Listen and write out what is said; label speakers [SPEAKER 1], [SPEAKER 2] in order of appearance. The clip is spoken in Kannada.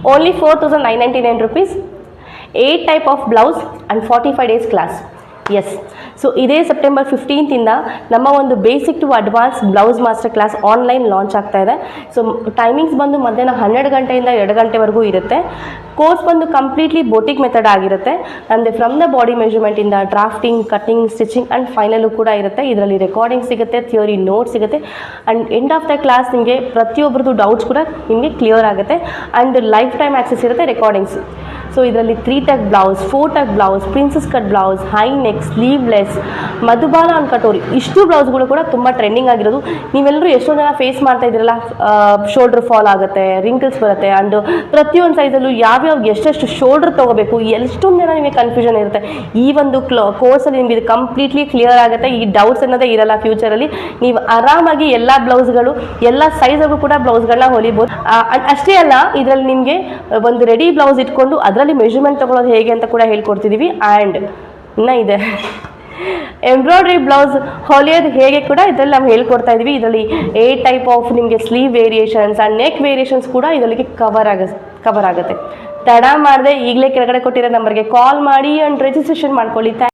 [SPEAKER 1] Only 4999 rupees, 8 type of blouse and 45 days class. Yes, so ಇದೇ ಸೆಪ್ಟೆಂಬರ್ 15th ಇಂದ ನಮ್ಮ ಒಂದು basic to advance blouse master class online launch ಆಗ್ತಾ ಇದೆ. ಸೊ ಟೈಮಿಂಗ್ಸ್ ಬಂದು ಮಧ್ಯಾಹ್ನ 12 ಗಂಟೆಯಿಂದ 2 ಗಂಟೆವರೆಗೂ ಇರುತ್ತೆ. ಕೋರ್ಸ್ ಬಂದು ಕಂಪ್ಲೀಟ್ಲಿ ಬೋಟಿಕ್ ಮೆಥಡ್ ಆಗಿರುತ್ತೆ. ಅಂದರೆ ಫ್ರಮ್ ದ ಬಾಡಿ ಮೆಜರ್ಮೆಂಟಿಂದ drafting, cutting, stitching and final ಕೂಡ ಇರುತ್ತೆ. ಇದರಲ್ಲಿ ರೆಕಾರ್ಡಿಂಗ್ ಸಿಗುತ್ತೆ, ಥಿಯರಿ ನೋಟ್ಸ್ ಸಿಗುತ್ತೆ and end of the class ನಿಮಗೆ ಪ್ರತಿಯೊಬ್ಬರದ್ದು ಡೌಟ್ಸ್ ಕೂಡ ನಿಮಗೆ ಕ್ಲಿಯರ್ ಆಗುತ್ತೆ ಆ್ಯಂಡ್ ಲೈಫ್ ಟೈಮ್ ಆ್ಯಕ್ಸೆಸ್ ಇರುತ್ತೆ ರೆಕಾರ್ಡಿಂಗ್ಸ್. ಸೊ ಇದರಲ್ಲಿ 3 tuck blouse, 4 tuck blouse, princess cut blouse, high neck, sleeveless, Madhubala and katori ಇಷ್ಟು ಬ್ಲೌಸ್ಗಳು ಕೂಡ ತುಂಬ ಟ್ರೆಂಡಿಂಗ್ ಆಗಿರೋದು. ನೀವೆಲ್ಲರೂ ಎಷ್ಟೋ ಜನ ಫೇಸ್ ಮಾಡ್ತಾ ಇದ್ದೀರಲ್ಲ, ಶೋಲ್ಡ್ರ್ ಫಾಲ್ ಆಗುತ್ತೆ, ರಿಂಕಲ್ಸ್ ಬರುತ್ತೆ ಆ್ಯಂಡ್ ಪ್ರತಿಯೊಂದು ಸೈಜಲ್ಲೂ ಯಾವ್ಯಾವ ಎಷ್ಟೆಷ್ಟು ಶೋಲ್ಡ್ರ್ ತೊಗೋಬೇಕು, ಎಷ್ಟೊಂದು ಜನ ನಿಮಗೆ ಕನ್ಫ್ಯೂಷನ್ ಇರುತ್ತೆ. ಈ ಒಂದು ಕೋರ್ಸಲ್ಲಿ ನಿಮಗೆ ಇದು ಕಂಪ್ಲೀಟ್ಲಿ ಕ್ಲಿಯರ್ ಆಗುತ್ತೆ. ಈ ಡೌಟ್ಸ್ ಅನ್ನೋದೇ ಇರಲ್ಲ. ಫ್ಯೂಚರಲ್ಲಿ ನೀವು ಆರಾಮಾಗಿ ಎಲ್ಲ ಬ್ಲೌಸ್ಗಳು, ಎಲ್ಲ ಸೈಜಲ್ಲೂ ಕೂಡ ಬ್ಲೌಸ್ಗಳನ್ನ ಹೊಲಿಬೋದು. ಅಷ್ಟೇ ಅಲ್ಲ, ಇದರಲ್ಲಿ ನಿಮಗೆ ಒಂದು ರೆಡಿ ಬ್ಲೌಸ್ ಇಟ್ಕೊಂಡು ಅದರಲ್ಲಿ ಮೆಜರ್ಮೆಂಟ್ ತೊಗೊಳೋದು ಹೇಗೆ ಅಂತ ಕೂಡ ಹೇಳ್ಕೊಡ್ತಿದ್ದೀವಿ. ಆ್ಯಂಡ್ ಇನ್ನು ಇದೆ ಎಂಬ್ರಾಯ್ಡ್ರಿ ಬ್ಲೌಸ್ ಹೊಲಿಯೋದು ಹೇಗೆ ಕೂಡ ಇದರಲ್ಲಿ ನಾವು ಹೇಳ್ಕೊಡ್ತಾ ಇದ್ದೀವಿ. ಇದರಲ್ಲಿ 8 ಟೈಪ್ ಆಫ್ ನಿಮಗೆ sleeve variations and neck variations ಕೂಡ ಇದರಲ್ಲಿ ಕವರ್ ಆಗುತ್ತೆ. ತಡ ಮಾಡದೆ ಈಗಲೇ ಕೆಳಗಡೆ ಕೊಟ್ಟಿರೋ ನಂಬರ್ಗೆ ಕಾಲ್ ಮಾಡಿ ಆ್ಯಂಡ್ ರಿಜಿಸ್ಟ್ರೇಷನ್ ಮಾಡ್ಕೊಳ್ಳಿ.